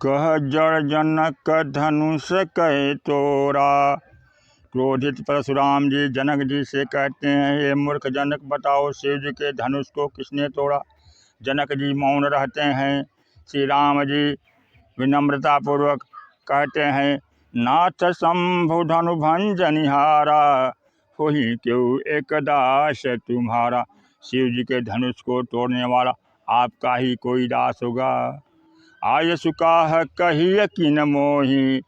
कह जड़ जनक धनुष कहे तोरा। क्रोधित परशुराम जी जनक जी से कहते हैं, ये मूर्ख जनक, बताओ शिव जी के धनुष को किसने तोड़ा। जनक जी मौन रहते हैं। श्री राम जी विनम्रतापूर्वक कहते हैं, नाथ शंभु धनु भंजनिहारा, होहि क्यों एक दास तुम्हारा। शिव जी के धनुष को तोड़ने वाला आपका ही कोई दास होगा। आय सुकाह कहिए किन मोहि,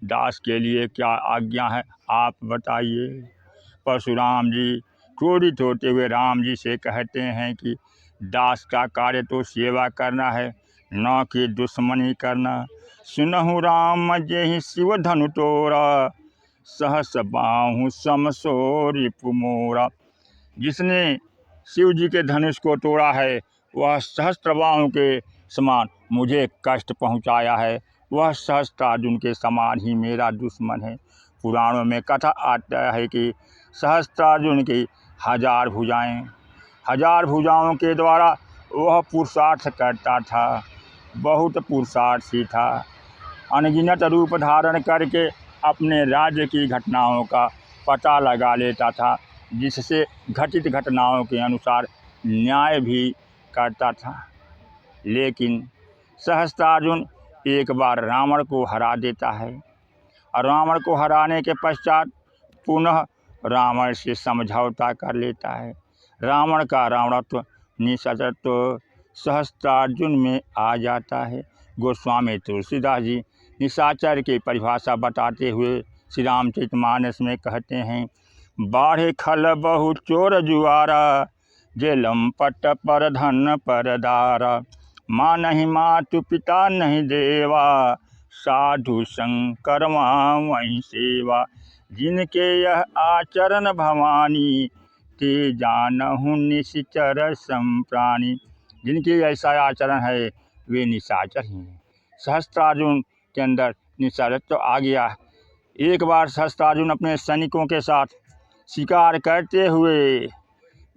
दास के लिए क्या आज्ञा है आप बताइए। परशुराम जी क्रोधित होते हुए राम जी से कहते हैं कि दास का कार्य तो सेवा करना है, न कि दुश्मनी करना। सुनहु राम जेहि शिव धनु तोरा, सहस बाहु समसो रिपु मोरा। जिसने शिव जी के धनुष को तोड़ा है वह सहस्त्र बाहों के समान मुझे कष्ट पहुंचाया है। वह सहस्त्रार्जुन के समान ही मेरा दुश्मन है। पुराणों में कथा आता है कि सहस्त्रार्जुन की 1000 भुजाएं, 1000 भुजाओं के द्वारा वह पुरुषार्थ करता था। बहुत पुरुषार्थी था। अनगिनत रूप धारण करके अपने राज्य की घटनाओं का पता लगा लेता था, जिससे घटित घटनाओं के अनुसार न्याय भी करता था। लेकिन सहस्त्रार्जुन एक बार रावण को हरा देता है और रावण को हराने के पश्चात पुनः रावण से समझौता कर लेता है। रावण का रावणत्व निशाचरत्व सहस्त्रार्जुन में आ जाता है। गोस्वामी तुलसीदास जी निशाचर की परिभाषा बताते हुए श्री रामचरितमानस में कहते हैं, बाढ़े खल बहु चोर जुआरा, जे लंपट पर धन पर दारा। माँ नहीं मातु पिता नहीं देवा, साधु शंकर वहीं सेवा। जिनके यह आचरण भवानी, ते जानहु निश्चर संप्राणी। जिनके ऐसा आचरण है वे निशाचर ही हैं। सहस्त्रार्जुन के अंदर निशाचरत्व तो आ गया। एक बार सहस्त्रार्जुन अपने सैनिकों के साथ शिकार करते हुए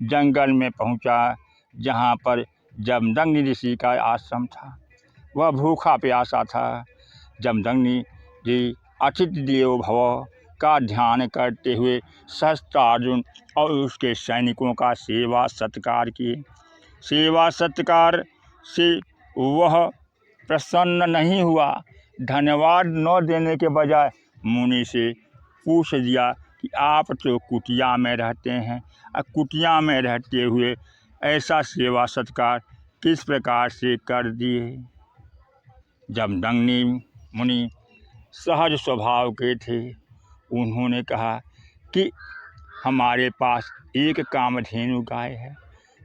जंगल में पहुंचा, जहां पर जमदग्नि ऋषि का आश्रम था। वह भूखा प्यासा था। जमदग्नि जी अतिथि देवो भव का ध्यान करते हुए सहस्त्रार्जुन और उसके सैनिकों का सेवा सत्कार किए। सेवा सत्कार से वह प्रसन्न नहीं हुआ। धन्यवाद न देने के बजाय मुनि से पूछ दिया कि आप तो कुटिया में रहते हैं, कुटिया में रहते हुए ऐसा सेवा सत्कार किस प्रकार से कर दिए। जमदग्नि मुनि सहज स्वभाव के थे। उन्होंने कहा कि हमारे पास एक कामधेनु गाय है,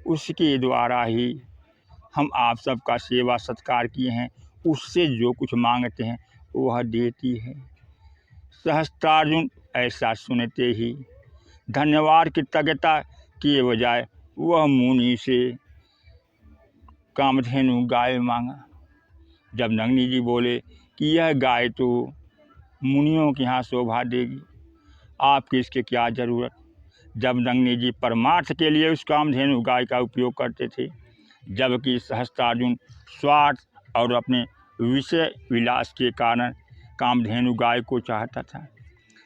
उसके द्वारा ही हम आप सबका सेवा सत्कार किए हैं, उससे जो कुछ मांगते हैं वह देती है। सहस्त्रार्जुन ऐसा सुनते ही धन्यवाद कृतज्ञता किए बजाय वह मुनि से कामधेनु गाय मांगा। जमदग्नि जी बोले कि यह गाय तो मुनियों के यहाँ शोभा देगी, आपकी इसके क्या ज़रूरत। जमदग्नि जी परमार्थ के लिए उस कामधेनु गाय का उपयोग करते थे, जबकि सहस्त्रार्जुन स्वार्थ और अपने विषय विलास के कारण कामधेनु गाय को चाहता था।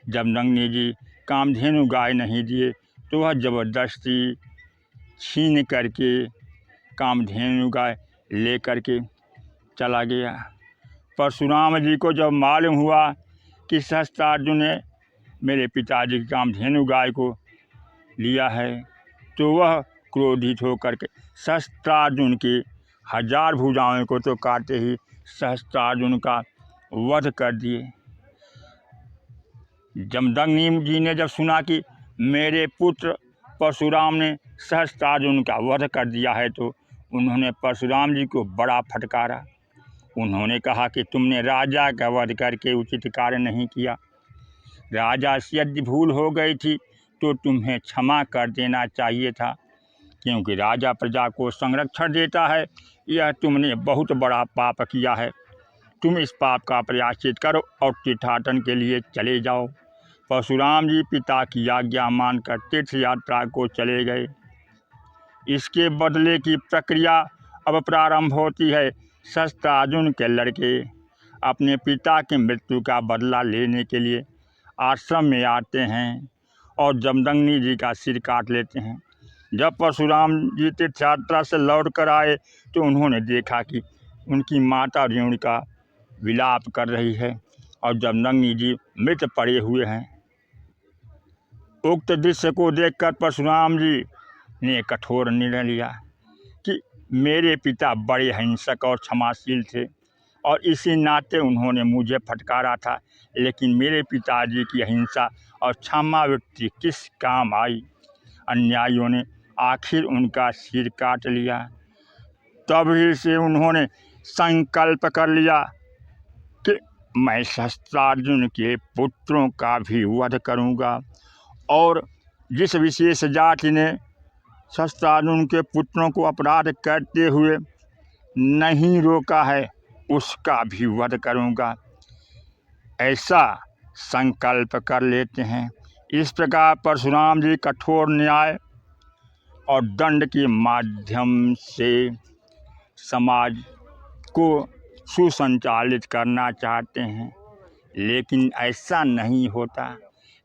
जमदग्नि जी कामधेनु गाय नहीं दिए तो वह ज़बरदस्ती छीन करके कामधेनु गाय ले करके चला गया। परशुराम जी को जब मालूम हुआ कि सहस्त्रार्जुन ने मेरे पिताजी की कामधेनु गाय को लिया है, तो वह क्रोधित होकर के सहस्त्रार्जुन की 1000 भुजाओं को तो काटे ही सहस्त्रार्जुन का वध कर दिए। जमदग्नि जी ने जब सुना कि मेरे पुत्र परशुराम ने सहस्त्रार्जुन का वध कर दिया है, तो उन्होंने परशुराम जी को बड़ा फटकारा। उन्होंने कहा कि तुमने राजा का वध करके उचित कार्य नहीं किया। राजा से यदि भूल हो गई थी तो तुम्हें क्षमा कर देना चाहिए था, क्योंकि राजा प्रजा को संरक्षण देता है। यह तुमने बहुत बड़ा पाप किया है। तुम इस पाप का प्रायश्चित करो और तीर्थाटन के लिए चले जाओ। परशुराम जी पिता की आज्ञा मानकर तीर्थ यात्रा को चले गए। इसके बदले की प्रक्रिया अब प्रारंभ होती है। सहस्त्रार्जुन के लड़के अपने पिता की मृत्यु का बदला लेने के लिए आश्रम में आते हैं और जमदग्नि जी का सिर काट लेते हैं। जब परशुराम जी तीर्थ यात्रा से लौट कर आए तो उन्होंने देखा कि उनकी माता रेणुका विलाप कर रही है और जमदग्नि जी मृत पड़े हुए हैं। उक्त दृश्य को देखकर परशुराम जी ने कठोर निर्णय लिया कि मेरे पिता बड़े हिंसक और क्षमाशील थे और इसी नाते उन्होंने मुझे फटकारा था, लेकिन मेरे पिताजी की अहिंसा और क्षमावृत्ति किस काम आई। अन्यायियों ने आखिर उनका सिर काट लिया। तभी से उन्होंने संकल्प कर लिया कि मैं शस्त्रार्जुन के पुत्रों का भी वध करूंगा। और जिस विशेष जाति ने शस्त्रार्जुन के पुत्रों को अपराध करते हुए नहीं रोका है उसका भी वध करूंगा, ऐसा संकल्प कर लेते हैं। इस प्रकार परशुराम जी कठोर न्याय और दंड के माध्यम से समाज को सुसंचालित करना चाहते हैं, लेकिन ऐसा नहीं होता,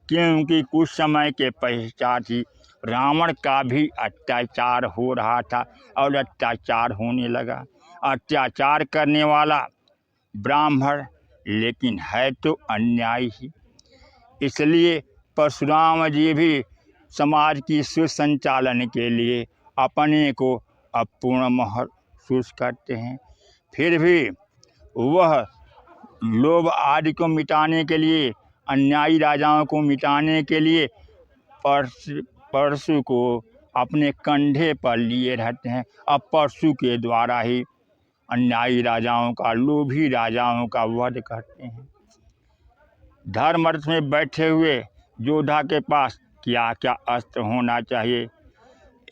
क्योंकि कुछ समय के पश्चात ही रावण का भी अत्याचार हो रहा था और अत्याचार होने लगा। अत्याचार करने वाला ब्राह्मण, लेकिन है तो अन्यायी ही। इसलिए परशुराम जी भी समाज की सुसंचालन के लिए अपने को अपूर्ण महसूस करते हैं। फिर भी वह लोभ आदि को मिटाने के लिए, अन्यायी राजाओं को मिटाने के लिए परशु को अपने कंधे पर लिए रहते हैं। अब परशु के द्वारा ही अन्यायी राजाओं का, लोभी राजाओं का वध करते हैं। धर्मरथ में बैठे हुए योद्धा के पास क्या क्या अस्त्र होना चाहिए,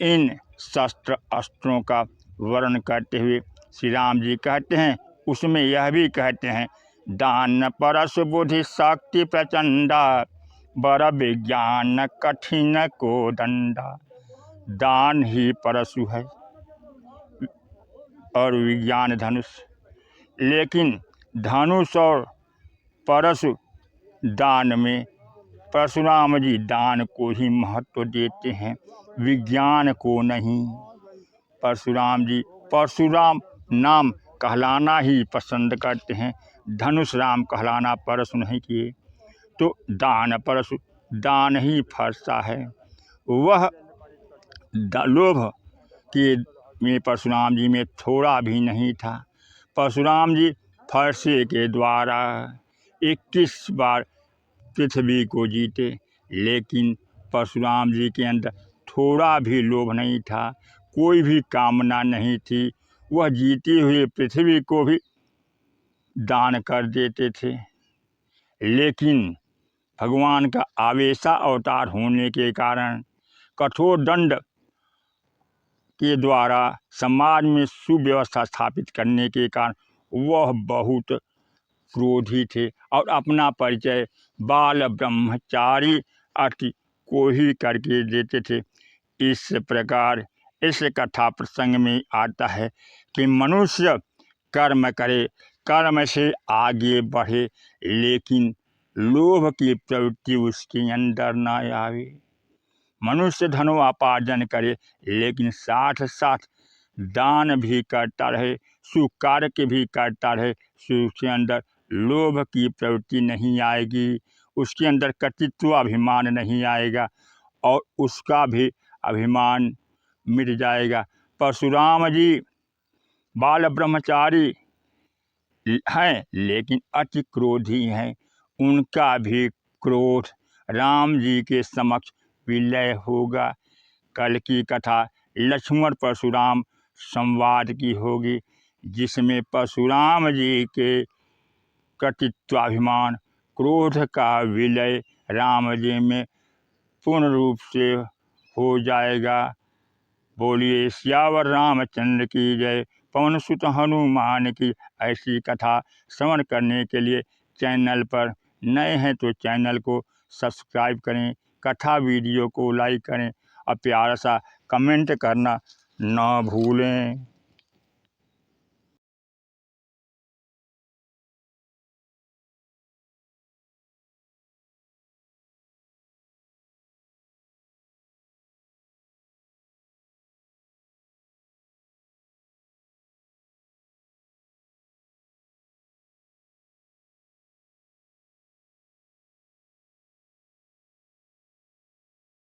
इन शस्त्र अस्त्रों का वर्णन करते हुए श्री राम जी कहते हैं, उसमें यह भी कहते हैं, दान परशु बुद्धि शक्ति प्रचंडा, बर विज्ञान कठिन को दंडा। दान ही परशु है और विज्ञान धनुष, लेकिन धनुष और परशु दान में परशुराम जी दान को ही महत्व देते हैं, विज्ञान को नहीं। परशुराम जी परशुराम नाम कहलाना ही पसंद करते हैं, धनुष राम कहलाना परशु नहीं किए। तो दान परशु, दान ही फरसा है। वह लोभ के में परशुराम जी में थोड़ा भी नहीं था। परशुराम जी फरसे के द्वारा 21 बार पृथ्वी को जीते, लेकिन परशुराम जी के अंदर थोड़ा भी लोभ नहीं था, कोई भी कामना नहीं थी। वह जीती हुई पृथ्वी को भी दान कर देते थे, लेकिन भगवान का आवेशा अवतार होने के कारण, कठोर दंड के द्वारा समाज में सुव्यवस्था स्थापित करने के कारण वह बहुत क्रोधी थे और अपना परिचय बाल ब्रह्मचारी अति को ही करके देते थे। इस प्रकार इस कथा प्रसंग में आता है कि मनुष्य कर्म करे, कर्म से आगे बढ़े, लेकिन लोभ की प्रवृत्ति उसके अंदर न आवे। मनुष्य धनोपार्जन करे, लेकिन साथ साथ दान भी करता रहे, सुकार्य भी करता रहे, उसके अंदर लोभ की प्रवृत्ति नहीं आएगी, उसके अंदर कर्तृत्व अभिमान नहीं आएगा और उसका भी अभिमान मिट जाएगा। परशुराम जी बाल ब्रह्मचारी हैं, लेकिन अति क्रोधी हैं। उनका भी क्रोध राम जी के समक्ष विलय होगा। कल की कथा लक्ष्मण परशुराम संवाद की होगी, जिसमें परशुराम जी के कर्तृत्वाभिमान, क्रोध का विलय राम जी में पूर्ण रूप से हो जाएगा। बोलिए सियावर रामचंद्र की जय, पवन सुत हनुमान की। ऐसी कथा श्रवण करने के लिए चैनल पर नए हैं तो चैनल को सब्सक्राइब करें, कथा वीडियो को लाइक करें और प्यारा सा कमेंट करना न भूलें।